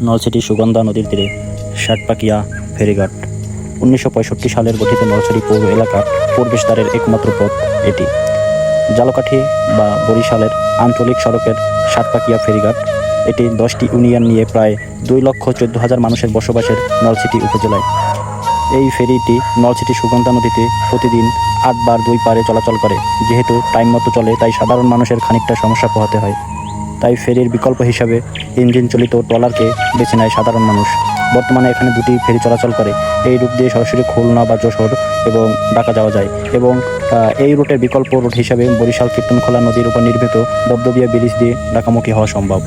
নলছিটি সুগন্ধা নদীর তীরে ষাটপাকিয়া ফেরিঘাট 1965 সালের গঠিত নলছিটি পৌর এলাকার প্রবেশদ্বারের একমাত্র পথ এটি। জালকাঠি বা বরিশালের আঞ্চলিক সড়কের ষাটপাকিয়া ফেরিঘাট এটি 10টি ইউনিয়ন নিয়ে প্রায় 2,14,000 মানুষের বসবাসের নলছিটি উপজেলায়। এই ফেরিটি নলছিটি সুগন্ধা নদীতে প্রতিদিন 8 বার 2 পারে চলাচল করে। যেহেতু টাইম মতো চলে তাই সাধারণ মানুষের খানিকটা সমস্যা পোহাতে হয়। তাই ফেরির বিকল্প হিসাবে ইঞ্জিন চালিত ট্রলারকে বেছে নেয় সাধারণ মানুষ। বর্তমানে এখানে 2টি ফেরি চলাচল করে। এই রুট দিয়ে সরাসরি খুলনা বা যশোর এবং ঢাকা যাওয়া যায় এবং এই রুটের বিকল্প রুট হিসাবে বরিশাল কীর্তনখোলা নদীর উপর নির্মিত দবদবিয়া ব্রিজ দিয়ে ঢাকামুখী হওয়া সম্ভব।